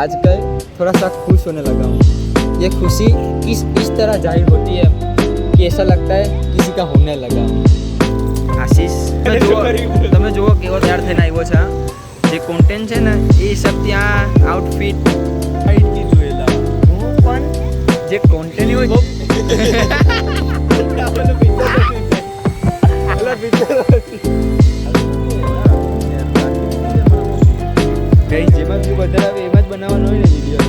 आजकल थोड़ा सा खुश होने लगा हूँ। ये खुशी इस तरह जाहिर होती है कि ऐसा लगता है किसी का होने लगा हूँ। आशीष તમે જુઓ કેવો તૈયાર થઈને આવ્યો છે જે કોન્ટેન્ટ છે ને એ સબ ત્યાં આઉટફિટ હાઈટ કીધું એલા હું પણ જે કોન્ટેન્ટ હોય જેમાં તું વધારે આવે એમાં જ બનાવવાનો હોય ને video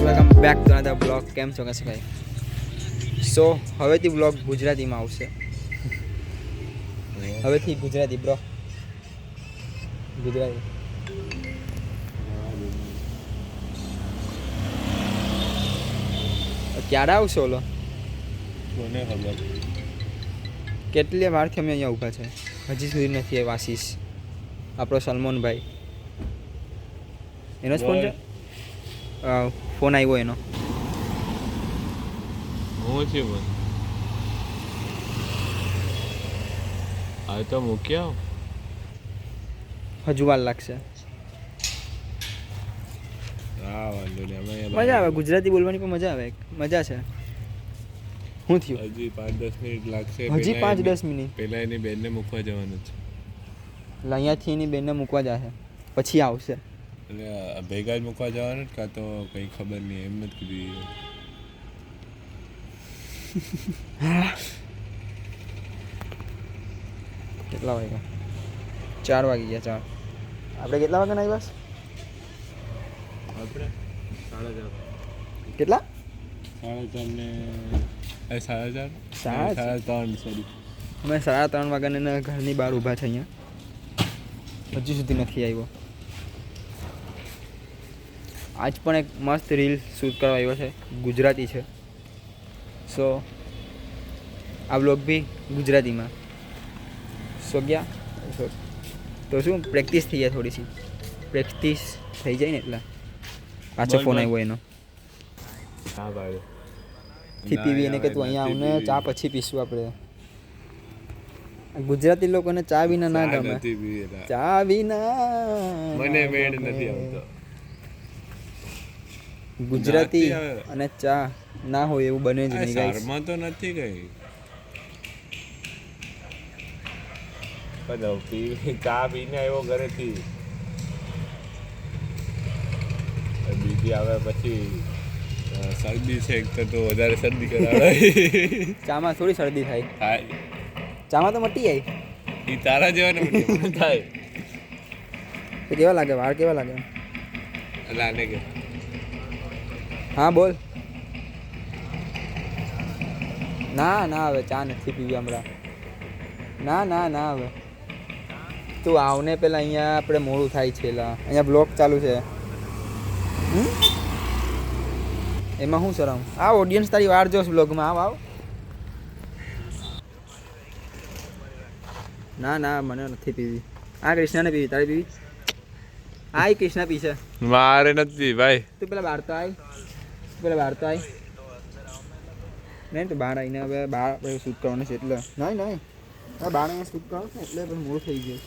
welcome back to another blog. કેમ છો કશભાઈ? સો હવેથી બ્લોગ ગુજરાતીમાં આવશે. હવેથી ગુજરાતી બ્રો, ગુજરાતી. ક્યારે આવશો ઓલો? કોને ખબર. કેટલી વારથી અમે અહીંયા ઊભા છે, હજી સુધી નથી આવ્યો. આશીષ આપણો સલમાનભાઈ, એનો જ ફોન છે. ફોન આવ્યો એનો. હું છે પણ આ તો મૂક્યા હજુ વાર લાગશે. હા વાંધો નહીં. અમે મજા આવે ગુજરાતી બોલવાની, પણ મજા આવે, મજા છે. શું થયું? હજી 5-10 મિનિટ લાગશે. હજી 5-10 મિનિટ પહેલા એની બેનને મૂકવા જવાનું છે. એટલે અહીંયાથી એની બેનને મૂકવા જશે, પછી આવશે. એટલે ભેગા જ મૂકવા જવાનું કાં તો કંઈ ખબર નહીં, એમ નથી કીધું. કેટલા વાગ્યા? 4 વાગી ગયા. 4 આપણે કેટલા વાગ્યા આવ્યા? આપણે 4:30. કેટલા? 4:30 ને 3:30. સોરી, અમે 3:30 વાગ્યાને ઘરની બહાર ઊભા છે અહીંયા. હજી સુધી નથી આવ્યો. આજ પણ એક મસ્ત રીલ શૂટ કરવા આવ્યો છે, ગુજરાતી છે. સો આ બ્લોગ બી ગુજરાતીમાં. સો ગયા તો શું પ્રેક્ટિસ થઈ જાય, થોડીસી પ્રેક્ટિસ થઈ જાય ને એટલે. પાછો ફોન આવ્યો એનો. હા ભાઈ થી પીવી એને કે તું અહીંયા આવને ચા પછી પીશું આપણે. ગુજરાતી લોકોને ચા વિના ના ગમે. ચા વિના મને મેળ નથી આવતો. ગુજરાતી અને ચા ના હોય એવું બને જ નહીં ગાઈસ. શર્મા તો નથી ગઈ. ચા પીને આવ્યો ઘરેથી, બીજી આવે પછી શરદી છે એક તો વધારે શરદી કરાવે. ચામાં થોડી શરદી થાય. ચામાં તો મટી જાય. એ તારા જેવાને થાય. તો કેવા લાગે? વાળ કેવા લાગે? લાને કે હા બોલ. ના હવે ચા નથી પીવી હમણાં. ના હવે તું આવને પેલા અહીંયા આપણે મોડું થાય છે. અહીંયા બ્લોગ ચાલુ છે. એમાં શું શરમ? આ ઓડિયન્સ તારી વાર જોશ બ્લોગમાં. આવ ના મને નથી પીવી. આ કૃષ્ણાને પીવી. તારી પીવી? આ કૃષ્ણા પીશે. મારે નથી ભાઈ. તું પેલા બહાર તો આય. નહીં તો બહાર આવીને હવે બહાર આપણે શૂટ કરવાનું છે એટલે. નહીં હવે બહાર અહીંયા શૂટ કરવાનું છે એટલે પછી મોડું થઈ ગયું.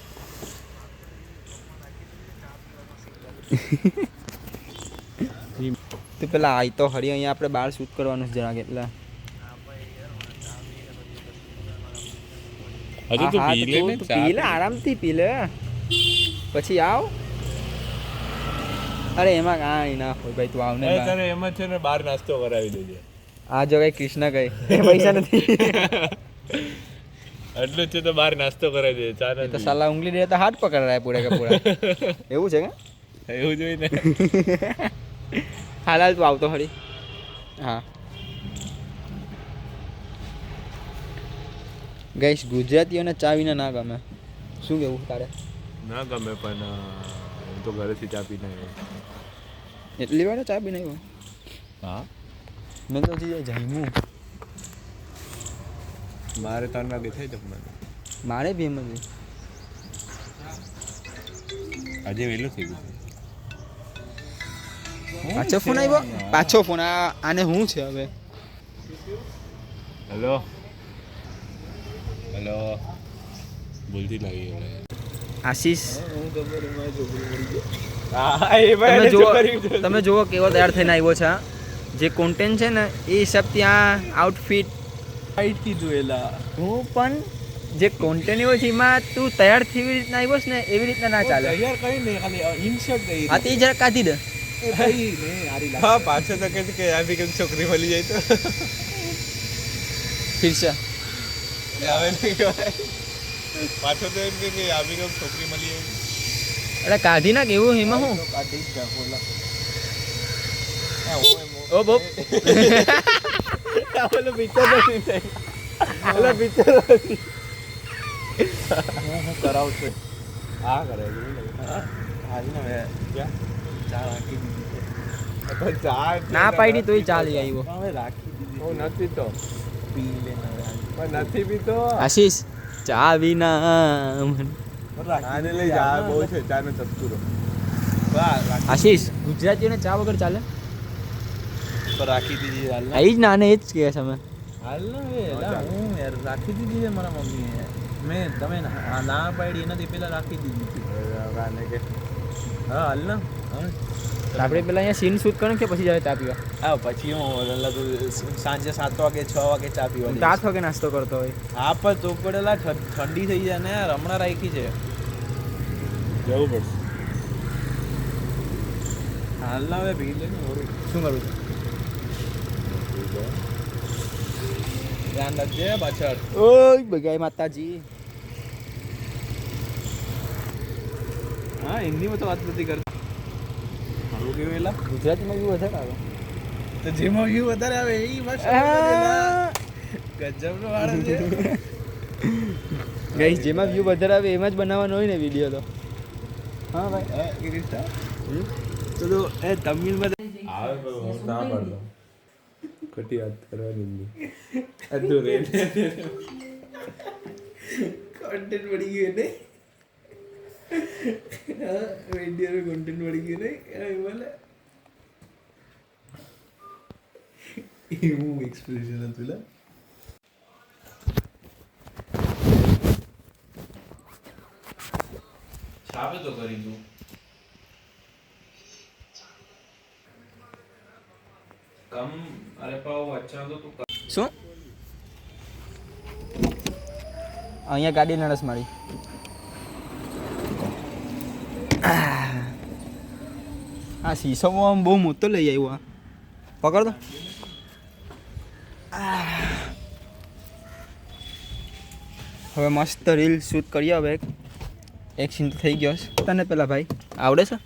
તું પેલા આય તો હરી, અહીંયા આપણે બહાર શૂટ કરવાનું છે જરાક એટલે. હજુ તું પી લે ને. પી લે, આરામથી પી લે, પછી આવ. અરે એમાં કાંઈ ના હોય ભાઈ, તું આવ ને. તારે એમાં છે ને બહાર નાસ્તો કરાવી દેજે. આ જો કઈ કૃષ્ણ કઈ પૈસા નથી. એટલું જ છે તો બહાર નાસ્તો કરાવી દેજે. ચા તો સાલા ઉંગલી દે તો હાથ પકડ રહ્યા પૂરા કે પૂરા. એવું છે કે? એવું જોઈ ને. હાલ તું આવતો હરી. હા ગાઈસ, ગુજરાતીઓને ચા વિના ના ગમે. શું કેવું તારે? ના ગમે પણ હું તો ઘરેથી ચા પીને આવ્યો. એટલી વાર ચા પીને આવ્યો? હા, મેં તો હજી જમ્યું. મારે 3 વાગે થઈ જમવાનું. મારે બી એમ જ. આજે વહેલું થઈ ગયું. પાછો ફોન આવ્યો? પાછો ફોન. આને શું છે હવે? હેલો ભૂલથી લાગી ગયો આશીષ હા તમે જુઓ કેવો તૈયાર થઈને આવ્યો છે આ. જે કોન્ટેન્ટ છે ને એ હિસાબથી આ આઉટફિટ હાઈટ કીધું એલા હું પણ જે કોન્ટેન્ટ એવો છે એમાં તું તૈયાર થવી રીતના આવ્યો છે ને એવી રીતના ના ચાલે. યાર કઈ નહીં ખાલી ઇન્સર્ટ કરી હા તે જરા કાઢી દે. એ ભાઈ ને હારી લાગે હા પાછો તો કહે છે કે આ બી કંઈક છોકરી મળી જાય તો ફિર છે આવે નહીં કહેવાય પાછો તો એમ કે આ બી કંઈક છોકરી મળી જાય અરે કાઢી નાખ એવું એમાં હું કાઢી જ જા બોલા ઓ બોપ ઓલો પિક્ચર નથી થઈ ઓલો પિક્ચર નથી હું કરાવ છું હા કરે હારી ને હવે ક્યાં ચા રાખી દીધી તો ચા ના પાડી તોય ચાલી આવ્યો. હવે રાખી દીધી હું નથી તો પી લેના પણ નથી બી તો આશીષ ચા વિના આને લઈ જા બહુ છે ચાનો ચસ્કુરો આશીષ ગુજરાતીઓને ચા વગર ચાલે. રાખી દીધી હાલ એ જ ના આને એ જ કહે છે અમે. હાલ ને હવે એલા હું યાર રાખી દીધી છે મારા મમ્મીએ મેં તમે ના પાડી એનાથી પહેલા રાખી દીધી હતી આને કે હા હાલ ને આપણે પેલા અહીંયા સીન શૂટ કરે કે પછી જાય ચા પીવા. હા પછી હું એટલે તું સાંજે 7 વાગે 6 વાગે ચા પીવા જઈશ. 7 વાગે નાસ્તો કરતો હોય. હા પણ તો પડેલા ઠંડી થઈ જાય ને યાર હમણાં રાખી છે જવું પડશે હાલ ના હવે પી લે ને થોડું શું કરું છું? ધ્યાન રાખજે પાછળ ઓય બગાઈ માતાજી. હા હિન્દીમાં તો વાત નથી કરતા સારું કેવું એલા ગુજરાતીમાં બી વધારે આવે. તો જેમાં વ્યૂ વધારે આવે એ ભાષા ગજબનો વાળો છે ગાઈસ જેમાં વ્યૂ વધારે આવે એમાં જ બનાવવાનો હોય ને વિડીયો તો. હા ભાઈ ગિરીશા તો એ તમિલમાં આવે પણ હું ના પાડતો ખોટી વાત કરવાની નહીં અધૂર રે કોન્ટેન્ટ પડી ગયું ને વિડીયો કોન્ટેન્ટ પડી ગયું ને બોલે એવું એક્સપ્રેશન હતું લા સાબે તો કરી દઉં કમ અરે પાવ અચ્છા તો તું શું અહીંયા ગાડી નડસ મારી. આ શીશો આમ બહુ મોટો લઈ આવ્યો. આ પકડ દો. હવે મસ્ત રીલ શૂટ કરીએ. હવે એક સીન તો થઈ ગયો છે. તને પેલા ભાઈ આવડે છે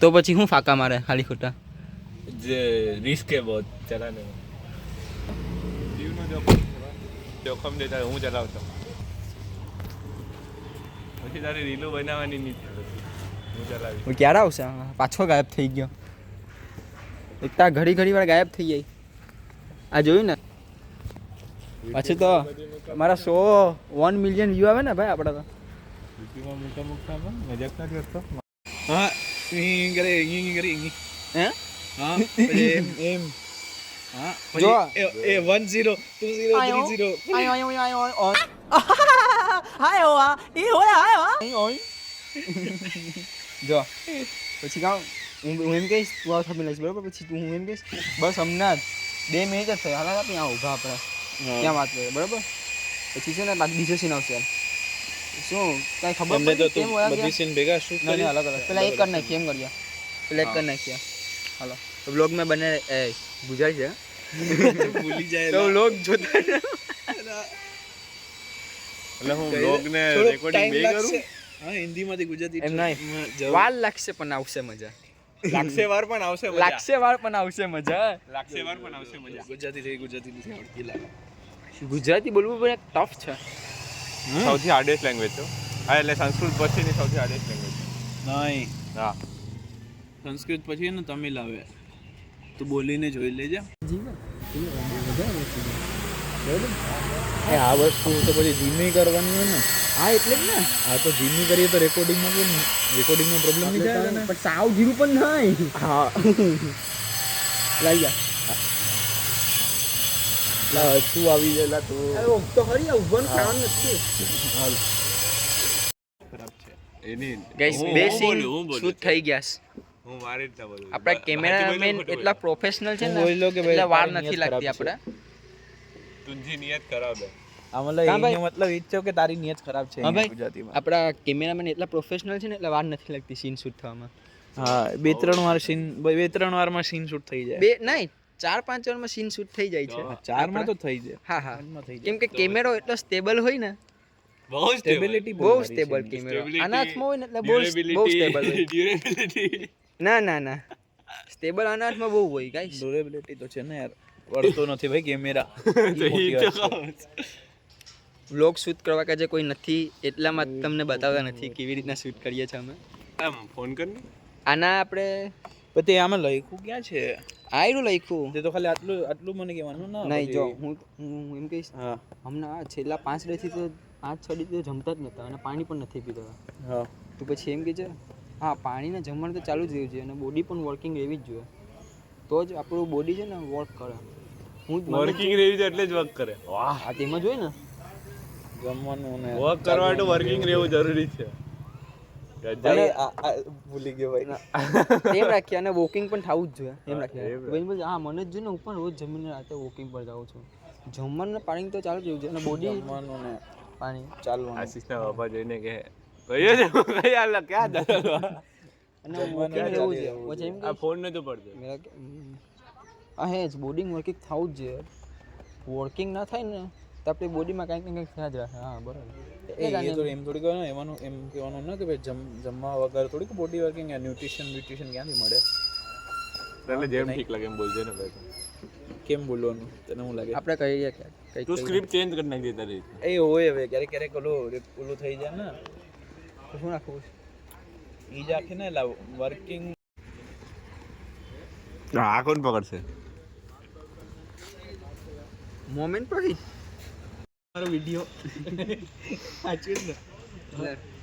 તો પછી હું ફાકા મારે ખાલી ખોટા. જે રિસ્ક है बहुत चलाने में जीवनो જોખમ દેતા હું ચલાવતો પછી તારી રીલો બનાવવાની નહીં હું ચલાવી હું ક્યારે આવશે? પાછો ગાયબ થઈ ગયો. એકતા ઘડી વાર ગાયબ થઈ જાય. આ જોયું ને પછી તો મારા 1 મિલિયન વ્યૂ આવે ને ભાઈ આપણા તો. યુટ્યુબમાં મોટા મોટા મજાક ના કરતો હા ઈ કરે હે હા પછી એમ હા જો. પછી એ 10 20 30 જો પછી કાં હું એમ કહીશ તું આવ થાપી લઈશ બરાબર. પછી તું હું એમ કહીશ બસ હમણાં જ 2 મિનિટ જ થઈ હાલ ત્યાં ઊભા આપણે ત્યાં વાત કરીએ બરાબર. પછી છે ને બીજો સીન આવશે યાર. શું કાંઈ ખબર એમને તો કેમ તું વળ્યા બધી ગયા? સીન ભેગા શૂટ ના કરી ના અલગ અલગ પેલા એક કરી નાખીએ એમ કરીએ. પેલા એક કરી નાખીએ. હાલો તો બ્લોગ મેં બને ગુજરાતી છે ભૂલી જાય તો બ્લોગ જોતા એટલે હું બ્લોગ ને રેકોર્ડિંગ બે કરું હા હિન્દીમાંથી ગુજરાતી એમ નહીં વાર લાગશે પણ આવશે મજા. લાગશે વાર પણ આવશે મજા લાગશે વાર પણ આવશે મજા. લાગશે વાર પણ આવશે મજા ગુજરાતી નથી આવડતી લાગે ગુજરાતી બોલવું પણ એક ટફ છે. સૌથી હાર્ડેસ્ટ લેંગ્વેજ છે હા એટલે સંસ્કૃત પછીની સૌથી હાર્ડેસ્ટ લેંગ્વેજ નહીં હા સંસ્કૃત પછી ને તમિલ આવે તું બોલીને જોઈ લેજે આ વસ્તુ તો પછી ધીમી કરવાની હોય ને હા એટલે જ ને. આ તો ધીમી કરીએ તો રેકોર્ડિંગમાં પ્રોબ્લેમ નહીં થાય ને પણ સાવ ધીરું પણ નહીં. હા લઈ જા શું આવી ગયેલા તું તો હરી ઉભવાનું ખાવાનું નથી ખરાબ છે એની ગાઈસ બે સીન શૂટ થઈ ગયા છે હું મારી રીતના બોલું આપણા કેમેરામેન એટલા પ્રોફેશનલ છે ને બોલો કે ભાઈ એટલે વાર તારી નથી નિયત લાગતી ખરાબ આપણે તુંજી નિયત કરાવ દે આ મતલબ હા ભાઈ. એનો મતલબ એ જ છે કે તારી નિયત ખરાબ છે હા ભાઈ ગુજરાતીમાં આપણા કેમેરામેન એટલા પ્રોફેશનલ છે ને એટલે વાર નથી લાગતી સીન શૂટ થવામાં હા બે ત્રણ વારમાં સીન શૂટ થઈ જાય બે નહીં 4-5 વારમાં સીન શૂટ થઈ જાય છે ચારમાં તો થઈ જાય હા હા ત્રણમાં થઈ કેમ કે કેમેરો એટલો સ્ટેબલ હોય ને બહુ સ્ટેબિલિટી બહુ સ્ટેબલ કેમેરો આના હાથમાં હોય ને એટલે બહુ સ્ટેબલ હોય ડ્યુરેબિલિટી ના સ્ટેબલ આના હાથમાં બહુ હોય ગાઈસ ડ્યુરેબિલિટી તો છે ને યાર વળતો નથી ભાઈ કેમેરા વ્લોગ શૂટ કરવા કે જે કોઈ નથી એટલામાં તમને બતાવતા નથી કેવી રીતના શૂટ કરીએ છીએ અમે આમ ફોન કર ને આના આપણે પછી આમાં લખ્યું ક્યાં છે આયરું લખ્યું તે તો ખાલી આટલું મને કહેવાનું ના નહીં જો પછી- હું એમ કહીશ હા હમણાં આ છેલ્લા 5 ડેથી તો 5-6 દી તો જમતા જ નહોતા અને પાણી પણ નથી પીતા હા તો પછી એમ કે છે હા પાણીને જમવાનું તો ચાલુ જ રહેવું જોઈએ અને બોડી પણ વર્કિંગ રહેવી જ જોઈએ તો જ આપણું બોડી છે ને વર્ક કરે હું વર્કિંગ રહેવી છે એટલે જ વર્ક કરે વાહ આ તેમાં જોઈએ ને જમવાનું ને વર્ક કરવા માટે વર્કિંગ રહેવું જરૂરી છે ભાઈ આ ભૂલી ગયો ભાઈ એમ રાખીએ અને વોકિંગ પણ થવું જ જોઈએ એમ રાખીએ એમ બેન બોલ હા મને જ જોઈએ ને હું પણ રોજ જમીને રાતે વોકિંગ પર જાઉં છું જમવાનું ને પાણી તો ચાલુ જ રહેવું જોઈએ અને બોડી જમવાનું ને પાણી ચાલવાનું આશીષના બાપા જોઈને કે કયો છે કઈ આલા ક્યાં દાદા અને જમવાનું વોકિંગ ને રહેવું ચાલી જોઈએ રહેવું પછી એમ આ કે ફોન નતો પડતો મેરા કે હા હે જ બોડી વર્કિંગ થવું જ જોઈએ વર્કિંગ ના થાય ને તો આપણી બોડીમાં કંઈક ને કંઈક થયા જ રાખે હા બરાબર એ તો એમ થોડી કહેવાનું એવાનું એમ કહેવાનું ને કે ભાઈ જમવા વગર થોડીક બોડી વર્કિંગ ન્યુટ્રિશન ક્યાંથી મળે તને જેમ ઠીક લાગે એમ બોલજે ને ભાઈ કેમ બોલવાનું તને શું લાગે આપણે કહીએ કે કંઈક તું સ્ક્રિપ્ટ ચેન્જ કરી નાખજે તારી એ હોય હવે ક્યારેક ઓલું થઈ જાય ને તો શું રાખવું ઈ જ આખી ને વર્કિંગ આ કોણ પકડશે મોમેન્ટ પર હિટ મારો વિડિયો સાચું ને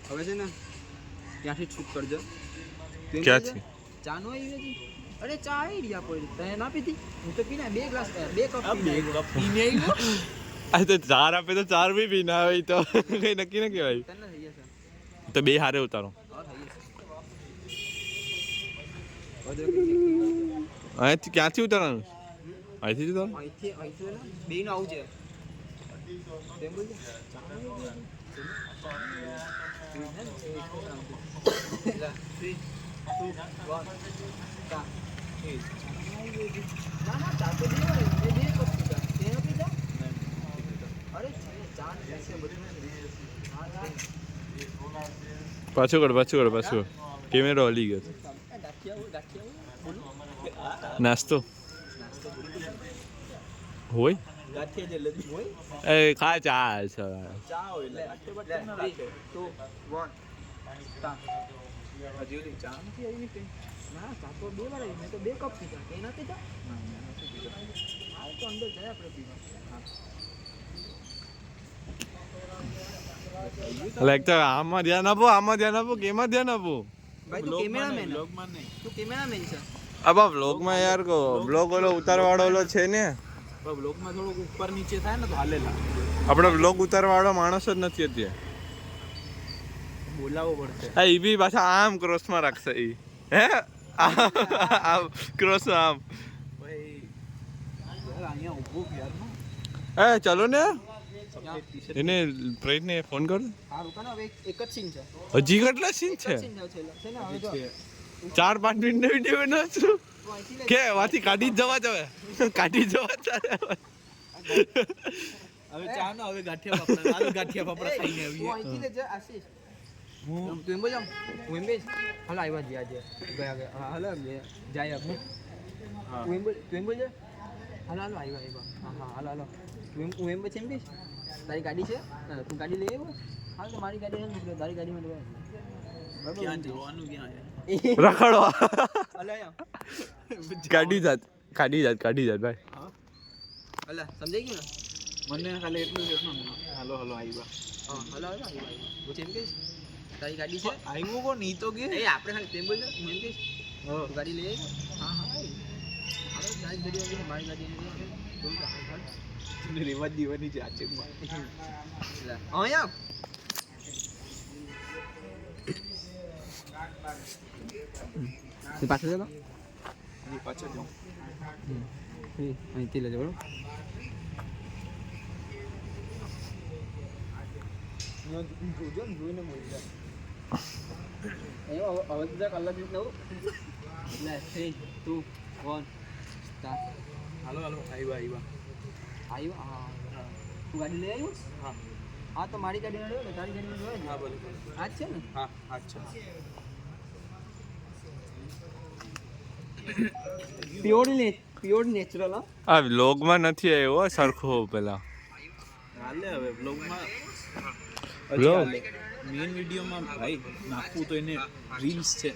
હવે છે ને ત્યાંથી શૂટ કરજો તું એમ ક્યાં કહેજે, છે? ચા નો આવી હતી અરે ચા આવી રહ્યા પડી તને ના પીધી હું તો પીને 2 ગ્લાસ 2 કપ પીને આવ્યો. આ તો ચાર આપે તો ચાર બી પી ના હોય તો કઈ નક્કી ના કહેવાય તને થઈ જશે તો બે હારે ઉતારો હા થઈ જશે અહીંથી ક્યાંથી ઉતારવાનું અહીંથી જ ઉતારો અહીંથી ને બે નું આવું છે તેમ બોલજે. લા, 3, 2, 1, start. ના ચા તો બે વાર બે કપ પીધા તે ન પીધા અરે ચા ને બધું પાછું કર કેમેરો હલી ગયો નાસ્તો હોય ગાંઠિયા જલેબી હોય એ ખા ચા છે ચા હોય એટલે ગાંઠિયા બાઠિયા ના રાખે. 2, 1, start. હજી સુધી ચા નથી આવી કઈ ના ચા તો બે વાર આવી મેં તો 2 કપ પીધા તે ના પીધા આ તો અંદર જાય આપણે પીવા લાઈક તો આમાં ધ્યાન આપો કેમાં ધ્યાન આપો ભાઈ તું કેમેરામેન બ્લોગમાં નહીં તું કેમેરામેન છે અબા બ્લોગમાં યાર કો બ્લોગ ઓલો ઉતારવાળો ઓલો છે ને પણ બ્લોગમાં થોડુંક ઉપર નીચે થાય ને તો હાલેલા આપણે બ્લોગ ઉતારવાળો માણસ જ નથી અત્યારે બોલાવવો પડશે હા એ બી પાછા આમ ક્રોસમાં રાખશે એ હે આમ ક્રોસ આમ ભાઈ યાર અહીંયા ઊભું યાર એ ચલો ને સફેદ ટી-શર્ટ એને પ્રેતને ફોન કર હા રૂકા હવે એક જ સીન છે હજી કેટલા સીન છે સીન છે ને હવે જો 4-5 મિનિટનો વિડીયો બનાવું છું તું અહીંથી લે. કે વાથી કાઢી જ જવા હવે ચા નો હવે ગાંઠિયા પાપડા ખાઈને તું આવીએ અહીંથી લેજે આશીષ હું તું એમ બોલ આમ હું એમ બેસ હાલ આવ્યા જ આજે ગયા હા હાલ જાય આપણે તું એમ બોલ જે હાલ આવ્યા હા હાલ હું એમ પછી એમ કહીશ તારી ગાડી છે તું ગાડી લઈ આવ્યો હાલ તો મારી ગાડી નથી તારી ગાડીમાં લેવાય ક્યાં જવાનું ક્યાં છે રખડવા અલા આમ કાઢી જાત ભાઈ અલા સમજાઈ ગયું ને મને ખાલી એટલું જ હતું ને હાલો આવ્યા હા હાલ આવ્યા પછી એમ કહીશ તારી ગાડી છે આવ્યું કોણ ઈ તો કે એ આપણે ખાલી તેમ બોલ હું એમ કહીશ તું ગાડી લઈ આવ્યો હા હાલો તારી ગાડી આવી મારી ગાડી નથી રેવા દેવાની છે આચેકમાં. અહીંયા પાછળ જતો પાછળ જાઉં. અહીંથી લેજો બરોબર. જોઈને મળી જાય હવે અલગ રીતના એટલે 3, 2, 1 સ્ટાર્ટ. હાલો આવ્યા. આવ્યો હા તું ગાડી લઈ આવ્યો હા હા તો મારી ગાડી નડ્યો ને તારી ગાડી નડ્યો હા બોલો. આ જ છે ને હા અચ્છા. પ્યોર નેચરલ હા આ વ્લોગમાં નથી આવ્યો સરખો પેલા હાલે હવે બ્લોગમાં Vlog? મેઇન વિડીયોમાં ભાઈ નાખવું તો એને રીલ્સ છે,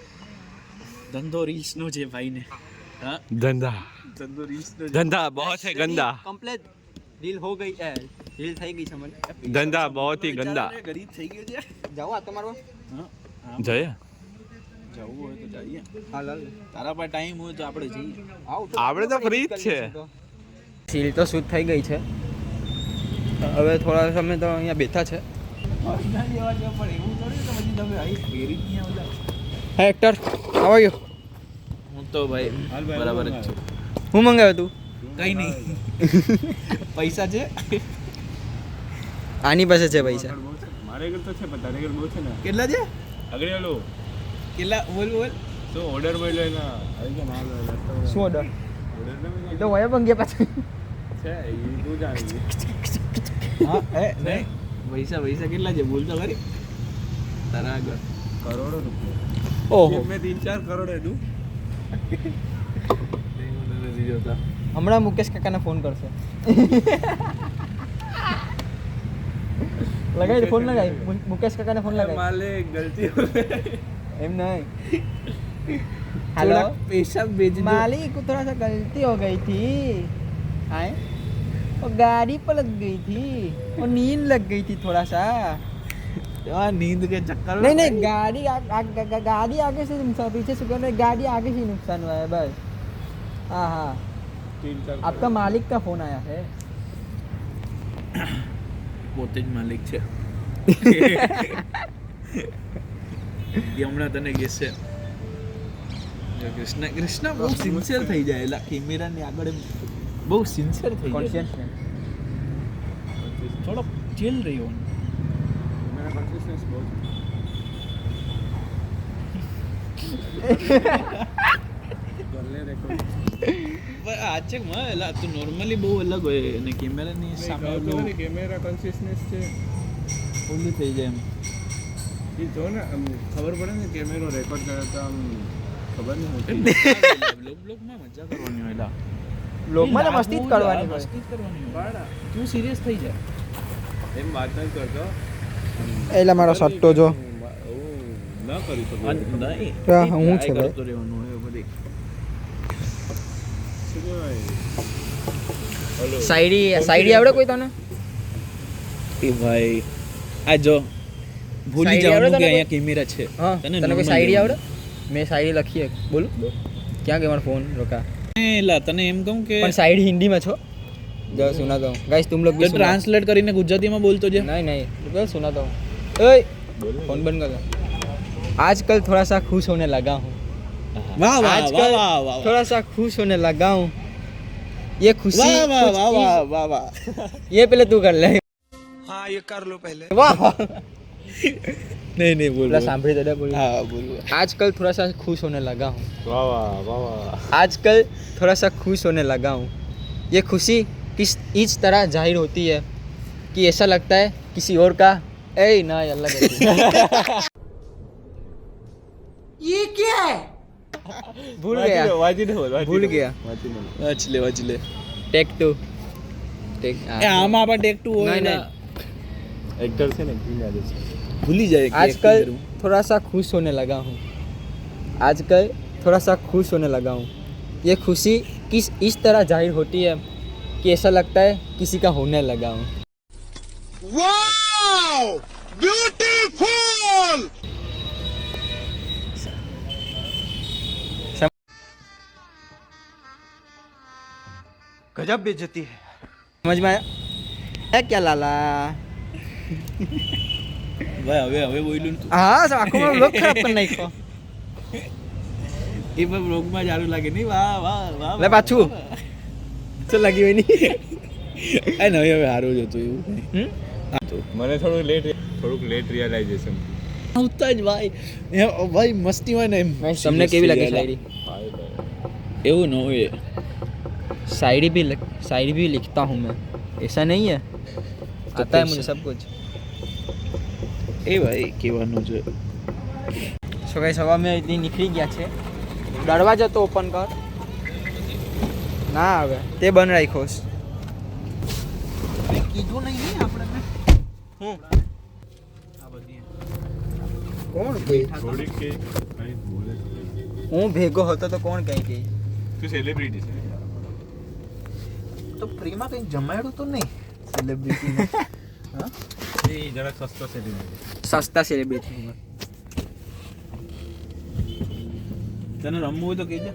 ધંધો રીલ્સનો છે ભાઈને. હા ધંધા ધંધો રીલ્સનો ધંધા बहुत है गंदा कंप्लीट डील हो गई है डील થઈ ગઈ છે મને धंधा बहुत ही गंदा ગરીબ થઈ ગયો છે. જાઓ આ તમારો હા જઈએ જવું હોય તો જઈએ. હાલ હાલ તારા પાસે ટાઈમ હોય તો આપણે જઈએ. આપણે તો ફ્રી જ છે. સીલ તો શૂટ થઈ ગઈ છે હવે થોડા સમય તો અહીંયા બેઠા છે. પણ એવું થોડી કે પછી તમે અહીં ફેરી જ નહીં આવતા. હે એક્ટર હાઉ આર યુ હું તો ભાઈ બરાબર જ છું. હું મંગાવ્યો તું કઈ નહીં. પૈસા છે આની પાસે છે પૈસા મારે ઘર તો છે પણ તારે ઘર બહુ છે ને કેટલા છે? આગળ હાલો કેટલા બોલ તો ઓર્ડર બોલ્યો એના આવી ગયા ના શું ઓર્ડર ઓર્ડર એ તો વયા પણ ગયા પાછા છે એ તું જાણી હા એ નહીં પૈસા કેટલા છે બોલ તો ખરી તારા આગળ. કરોડો રૂપિયા ઓહો મેં 3-4 કરોડ હતું નથી જોતા. હમણાં મુકેશ કાકાને ફોન કરશે લગાવી ફોન લગાવી મુકેશ કાકાને ફોન લગાવી માલે ગલતી હો ગઈ એમ नहीं हेलो हेलो पैसा भेज दो. मालिक थोड़ा सा गलती हो गई थी आए वो गाड़ी पलट गई थी वो नींद लग गई थी थोड़ा सा हाँ नींद के चक्कर में नहीं गाड़ी गाड़ी आगे से नुकसान पीछे से कर गाड़ी आगे से नुकसान हुआ है बस हाँ हाँ 3-4 आपका मालिक का फोन आया है પોતે જ માલિક છે. એ હમણાં તને કહેશે કૃષ્ણ બહુ સિન્સિયર થઈ જાય એટલે કેમેરાની આગળ એમ બહુ સિન્સિયર થઈ જાય. कॉन्शियस થોડો ચીલ રહ્યો. मेरा कॉन्शियसनेस बहुत कर ले रेकॉर्ड આચે એટલે તું નોર્મલી બહુ અલગ હોય અને કેમેરાની સામે બહુ कैमरा कॉन्शियसनेस છે ઓલું થઈ જાય એમ. એ જો ને આમ ખબર પડે ને કેમેરો રેકોર્ડ કરે તો આમ ખબર નહીં હોતી બ્લોગમાં મજા કરવાની હોય લા. लोग मैंने मस्ती ज करवानी है મસ્તી જ કરવાની હોય. તું સિરિયસ થઈ જાય. એમ વાત નથી કરતો एला मारो सट्टो जो ના કરી શકું નહીં હા, હું try છે ભાઈ. કરતો રહેવાનું હોય બધી. શું કહેવાય હલો साइडी आवड़े कोई तने એ ભાઈ આ જો ભૂલી શાયરી જવાનું આવડે કે તને અહીંયા કેમેરા છે. हाँ તને तने कोई normal साइडी आवड़े લેવાનું. मैं साइडी लखी है बोलू क्या के मारा फोन रोका એલા તને એમ કહું કે पर साइडी हिंदी में छो जो सुनाता हूँ गाइस तुम लोग भी सुनो ટ્રાન્સલેટ કરીને ગુજરાતીમાં બોલતો છે. नहीं रुको सुनाता हूँ ओए फोन बंद कर दो आजकल थोड़ा सा खुश होने लगा हूँ વાહ વાહ आजकल વાહ વાહ વાહ थोड़ा सा खुश होने लगा हूँ ये खुशी વાહ વાહ कुछ વાહ इस- વાહ વાહ વાહ. ये पहले तू कर ले हाँ ये कर लो पहले. वाह नहीं नहीं बोल पूरा सांभળી તો દે બોલ हाँ बोल. आजकल थोड़ा सा खुश होने लगा हूँ વાહ વાહ વાહ વાહ आजकल थोड़ा सा खुश होने लगा हूँ ये खुशी किस इस तरह जाहिर होती है कि ऐसा लगता है किसी और का ए ना अल्लाह ये क्या है भूल गया વાંચીને બોલ भूल गया વાંચીને બોલ वाच ले टेक टू टेक એ આમાં આપણે ટેક ટુ હોય नहीं એક્ટર છે ને ભૂલી જાય છે ભૂલી જાય કે आजकल acting કરવું. थोड़ा सा खुश होने लगा हूँ आजकल थोड़ा सा खुश होने लगा हूँ ये खुशी किस इस तरह जाहिर होती है कि ऐसा लगता है किसी का होने लगा हूँ गजब बेइज्जती है સમજ માં એ ક્યાં લાલા ભાઈ હવે બોલ્યું તું હા આખો મારો લોક ખરાબ કરી નાખ્યો એ પણ બ્લોગમાં ચાલુ લાગે નહીં વાહ વાહ વાહ લે પાછું ચલ લાગી હોય નહીં આ નવી હવે હારું જ હતું એવું મને થોડુંક લેટ રિયલાઇઝેશન આવતા જ ભાઈ ભાઈ મસ્તી હોય ને એમ તમને કેવી લાગે શાયરી એવું ન હોય शायरी भी लिखता हूँ मैं ऐसा नहीं है आता है मुझे सब कुछ એ ભાઈ કહેવાનું છે સો ગાઈસ હવે અમે અહીંથી નીકળી ગયા છે દરવાજો તો ઓપન કર ના આવે તે બંધ રાખ્યો છે કીધું નહીં આપણે હું આ બધી કોણ કહે થોડીક કે કંઈ બોલે હું ભેગો હતો તો કોણ કહી ગઈ તું સેલિબ્રિટી છે તો ફ્રીમાં કંઈક જમાડ્યું તો નહીં સેલિબ્રિટીને હા એ જરાક સસ્તો સેલિબ્રિટી સસ્તા સેલિબ્રિટી હું તને રમવું હોય તો કહેજે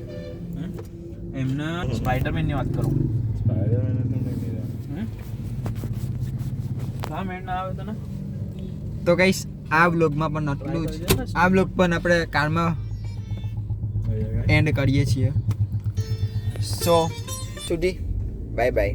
એમના સ્પાઈડરમેનની વાત કરું સ્પાઈડરમેન તો નહીં હા મેળ ના આવે તને તો ગાઈસ આ વ્લોગમાં પણ આટલું જ આ વ્લોગ પણ આપણે કારમાં એન્ડ કરીએ છીએ સો સુધી બાય બાય